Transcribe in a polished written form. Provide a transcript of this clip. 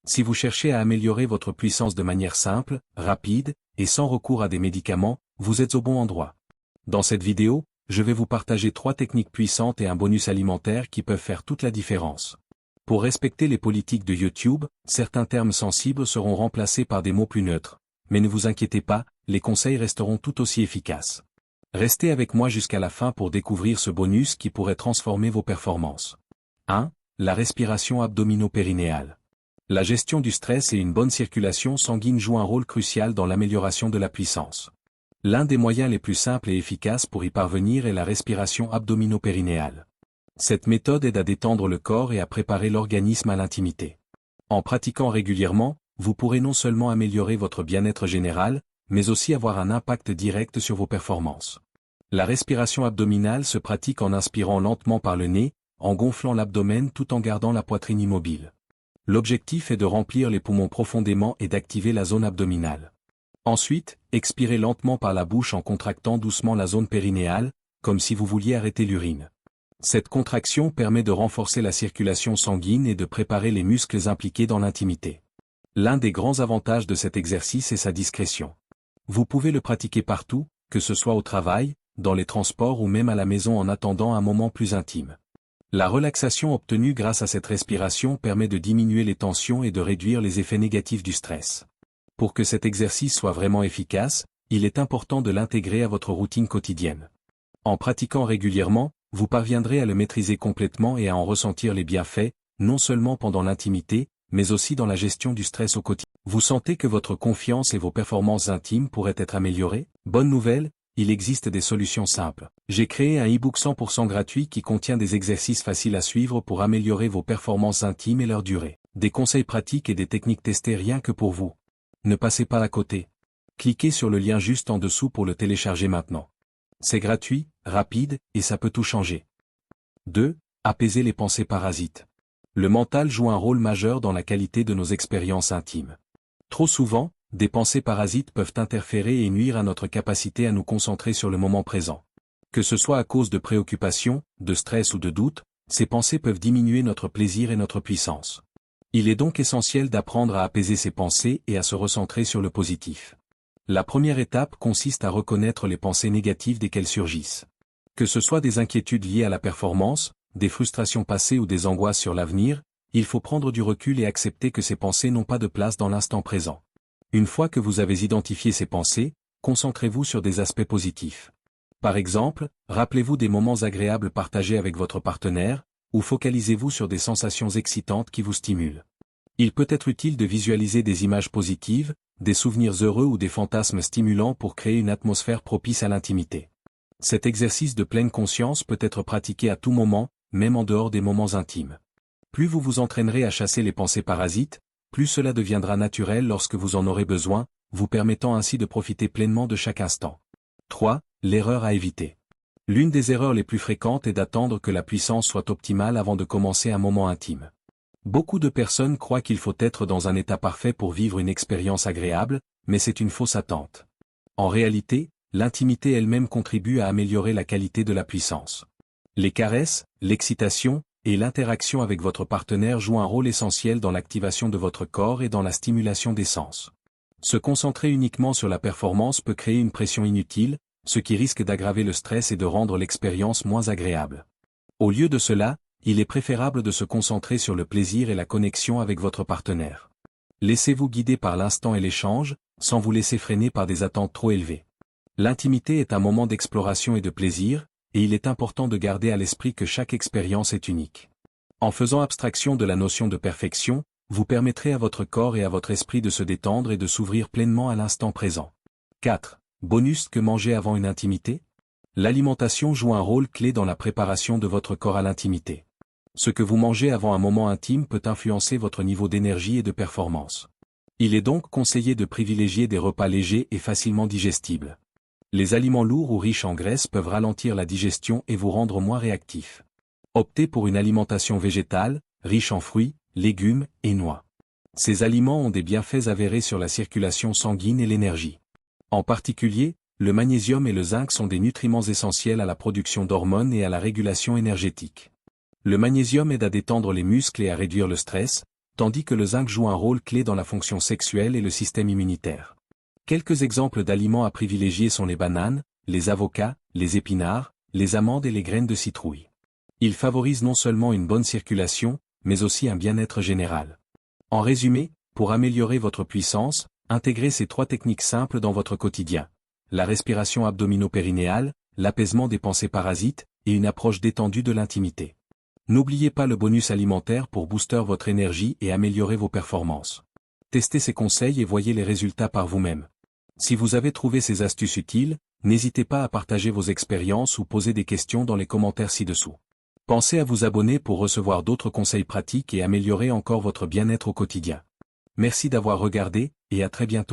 Si vous cherchez à améliorer votre puissance de manière simple, rapide, et sans recours à des médicaments, vous êtes au bon endroit. Dans cette vidéo, je vais vous partager 3 techniques puissantes et un bonus alimentaire qui peuvent faire toute la différence. Pour respecter les politiques de YouTube, certains termes sensibles seront remplacés par des mots plus neutres. Mais ne vous inquiétez pas, les conseils resteront tout aussi efficaces. Restez avec moi jusqu'à la fin pour découvrir ce bonus qui pourrait transformer vos performances. 1. La respiration abdomino-périnéale. La gestion du stress et une bonne circulation sanguine jouent un rôle crucial dans l'amélioration de la puissance. L'un des moyens les plus simples et efficaces pour y parvenir est la respiration abdomino-périnéale. Cette méthode aide à détendre le corps et à préparer l'organisme à l'intimité. En pratiquant régulièrement, vous pourrez non seulement améliorer votre bien-être général, mais aussi avoir un impact direct sur vos performances. La respiration abdominale se pratique en inspirant lentement par le nez, en gonflant l'abdomen tout en gardant la poitrine immobile. L'objectif est de remplir les poumons profondément et d'activer la zone abdominale. Ensuite, expirez lentement par la bouche en contractant doucement la zone périnéale, comme si vous vouliez arrêter l'urine. Cette contraction permet de renforcer la circulation sanguine et de préparer les muscles impliqués dans l'intimité. L'un des grands avantages de cet exercice est sa discrétion. Vous pouvez le pratiquer partout, que ce soit au travail, dans les transports ou même à la maison en attendant un moment plus intime. La relaxation obtenue grâce à cette respiration permet de diminuer les tensions et de réduire les effets négatifs du stress. Pour que cet exercice soit vraiment efficace, il est important de l'intégrer à votre routine quotidienne. En pratiquant régulièrement, vous parviendrez à le maîtriser complètement et à en ressentir les bienfaits, non seulement pendant l'intimité, mais aussi dans la gestion du stress au quotidien. Vous sentez que votre confiance et vos performances intimes pourraient être améliorées? Bonne nouvelle, il existe des solutions simples. J'ai créé un e-book 100% gratuit qui contient des exercices faciles à suivre pour améliorer vos performances intimes et leur durée. Des conseils pratiques et des techniques testées rien que pour vous. Ne passez pas à côté. Cliquez sur le lien juste en dessous pour le télécharger maintenant. C'est gratuit, rapide, et ça peut tout changer. 2. Apaiser les pensées parasites. Le mental joue un rôle majeur dans la qualité de nos expériences intimes. Trop souvent, des pensées parasites peuvent interférer et nuire à notre capacité à nous concentrer sur le moment présent. Que ce soit à cause de préoccupations, de stress ou de doutes, ces pensées peuvent diminuer notre plaisir et notre puissance. Il est donc essentiel d'apprendre à apaiser ces pensées et à se recentrer sur le positif. La première étape consiste à reconnaître les pensées négatives dès qu'elles surgissent. Que ce soit des inquiétudes liées à la performance, des frustrations passées ou des angoisses sur l'avenir, il faut prendre du recul et accepter que ces pensées n'ont pas de place dans l'instant présent. Une fois que vous avez identifié ces pensées, concentrez-vous sur des aspects positifs. Par exemple, rappelez-vous des moments agréables partagés avec votre partenaire, ou focalisez-vous sur des sensations excitantes qui vous stimulent. Il peut être utile de visualiser des images positives, des souvenirs heureux ou des fantasmes stimulants pour créer une atmosphère propice à l'intimité. Cet exercice de pleine conscience peut être pratiqué à tout moment, même en dehors des moments intimes. Plus vous vous entraînerez à chasser les pensées parasites, plus cela deviendra naturel lorsque vous en aurez besoin, vous permettant ainsi de profiter pleinement de chaque instant. 3. L'erreur à éviter. L'une des erreurs les plus fréquentes est d'attendre que la puissance soit optimale avant de commencer un moment intime. Beaucoup de personnes croient qu'il faut être dans un état parfait pour vivre une expérience agréable, mais c'est une fausse attente. En réalité, l'intimité elle-même contribue à améliorer la qualité de la puissance. Les caresses, l'excitation, et l'interaction avec votre partenaire jouent un rôle essentiel dans l'activation de votre corps et dans la stimulation des sens. Se concentrer uniquement sur la performance peut créer une pression inutile, ce qui risque d'aggraver le stress et de rendre l'expérience moins agréable. Au lieu de cela, il est préférable de se concentrer sur le plaisir et la connexion avec votre partenaire. Laissez-vous guider par l'instant et l'échange, sans vous laisser freiner par des attentes trop élevées. L'intimité est un moment d'exploration et de plaisir, et il est important de garder à l'esprit que chaque expérience est unique. En faisant abstraction de la notion de perfection, vous permettrez à votre corps et à votre esprit de se détendre et de s'ouvrir pleinement à l'instant présent. 4. Bonus que manger avant une intimité? L'alimentation joue un rôle clé dans la préparation de votre corps à l'intimité. Ce que vous mangez avant un moment intime peut influencer votre niveau d'énergie et de performance. Il est donc conseillé de privilégier des repas légers et facilement digestibles. Les aliments lourds ou riches en graisse peuvent ralentir la digestion et vous rendre moins réactif. Optez pour une alimentation végétale, riche en fruits, légumes et noix. Ces aliments ont des bienfaits avérés sur la circulation sanguine et l'énergie. En particulier, le magnésium et le zinc sont des nutriments essentiels à la production d'hormones et à la régulation énergétique. Le magnésium aide à détendre les muscles et à réduire le stress, tandis que le zinc joue un rôle clé dans la fonction sexuelle et le système immunitaire. Quelques exemples d'aliments à privilégier sont les bananes, les avocats, les épinards, les amandes et les graines de citrouille. Ils favorisent non seulement une bonne circulation, mais aussi un bien-être général. En résumé, pour améliorer votre puissance, intégrez ces 3 techniques simples dans votre quotidien. La respiration abdomino-périnéale, l'apaisement des pensées parasites, et une approche détendue de l'intimité. N'oubliez pas le bonus alimentaire pour booster votre énergie et améliorer vos performances. Testez ces conseils et voyez les résultats par vous-même. Si vous avez trouvé ces astuces utiles, n'hésitez pas à partager vos expériences ou poser des questions dans les commentaires ci-dessous. Pensez à vous abonner pour recevoir d'autres conseils pratiques et améliorer encore votre bien-être au quotidien. Merci d'avoir regardé, et à très bientôt.